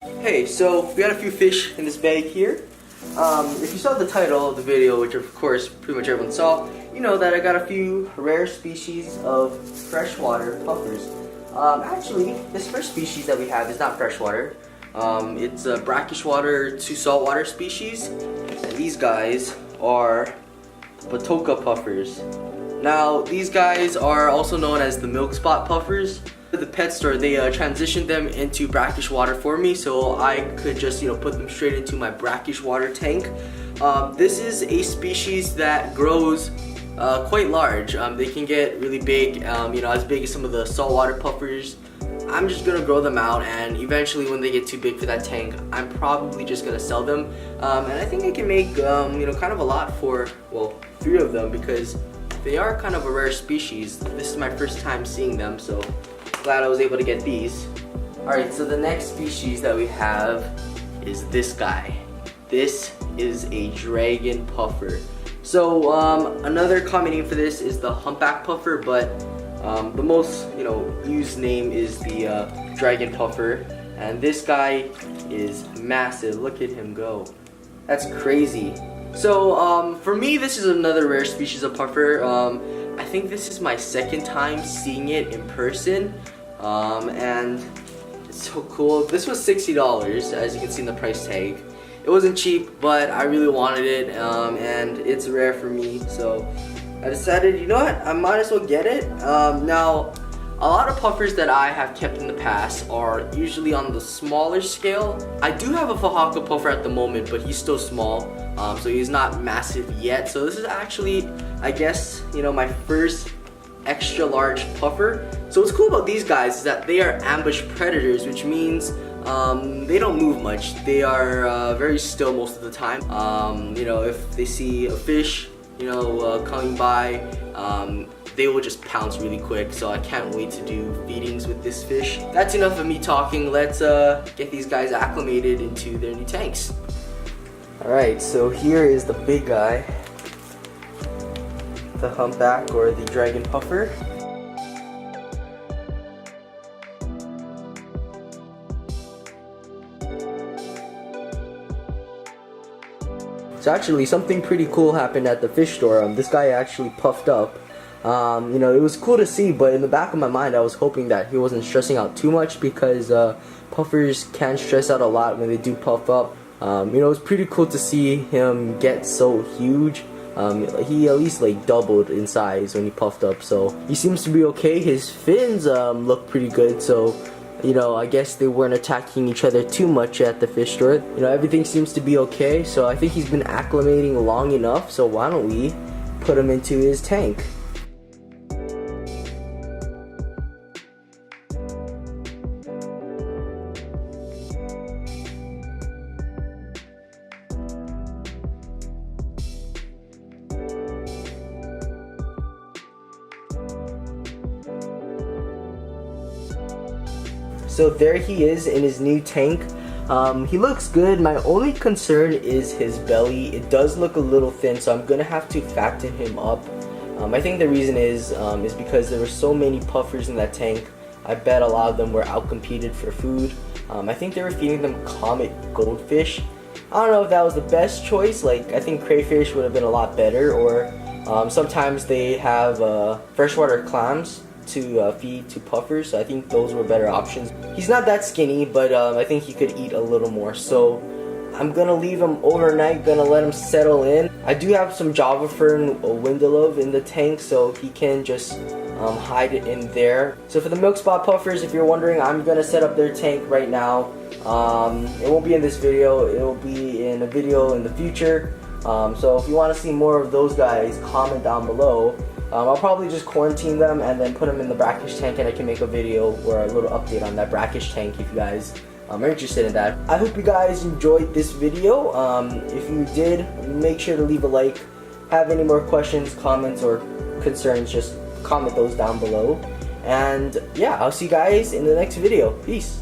Hey, so we got a few fish in this bag here. If you saw the title of the video, which of course pretty much everyone saw, you know that I got a few rare species of freshwater puffers. Actually, this first species that we have is not freshwater. It's a brackish water to saltwater species, and these guys are Batoka puffers. Now, these guys are also known as the milk spot puffers. At the pet store, they transitioned them into brackish water for me, so I could just put them straight into my brackish water tank. This is a species that grows quite large. They can get really big, as big as some of the saltwater puffers. I'm just gonna grow them out, and eventually when they get too big for that tank, I'm probably just gonna sell them. And I think I can make kind of a lot for, well, 3 of them, because they are kind of a rare species. This is my first time seeing them, so glad I was able to get these. Alright, so the next species that we have is this guy. This is a dragon puffer. So another common name for this is the humpback puffer, but the most used name is the dragon puffer. And this guy is massive. Look at him go. That's crazy. So for me, this is another rare species of puffer. I think this is my second time seeing it in person, and it's so cool. This was $60, as you can see in the price tag. It wasn't cheap, but I really wanted it, and it's rare for me, so I decided, you know what, I might as well get it. Now, a lot of puffers that I have kept in the past are usually on the smaller scale. I do have a Fahaka puffer at the moment, but he's still small, so he's not massive yet. So this is actually, I guess, my first extra large puffer. So what's cool about these guys is that they are ambush predators, which means they don't move much. They are very still most of the time. If they see a fish, coming by, they will just pounce really quick. So I can't wait to do feedings with this fish. That's enough of me talking. Let's get these guys acclimated into their new tanks. Alright, so here is the big guy, the humpback or the dragon puffer. So actually, something pretty cool happened at the fish store. This guy actually puffed up. It was cool to see, but in the back of my mind, I was hoping that he wasn't stressing out too much, because puffers can stress out a lot when they do puff up. It was pretty cool to see him get so huge. He at least doubled in size when he puffed up, so he seems to be okay. His fins look pretty good, so I guess they weren't attacking each other too much at the fish store. Everything seems to be okay, so I think he's been acclimating long enough, so why don't we put him into his tank. So there he is in his new tank. He looks good. My only concern is his belly. It does look a little thin, so I'm gonna have to fatten him up. I think the reason is because there were so many puffers in that tank. I bet a lot of them were outcompeted for food. I think they were feeding them comet goldfish. I don't know if that was the best choice. I think crayfish would have been a lot better, or sometimes they have freshwater clams to feed to puffers, so I think those were better options. He's not that skinny, but I think he could eat a little more, so I'm gonna leave him overnight, gonna let him settle in. I do have some Java Fern Windelove in the tank, so he can just hide it in there. So for the milk spot puffers, if you're wondering, I'm gonna set up their tank right now. It won't be in this video, it will be in a video in the future. So if you want to see more of those guys, comment down below. I'll probably just quarantine them and then put them in the brackish tank, and I can make a video or a little update on that brackish tank if you guys are interested in that. I hope you guys enjoyed this video. If you did, make sure to leave a like. Have any more questions, comments, or concerns, just comment those down below. And yeah, I'll see you guys in the next video. Peace.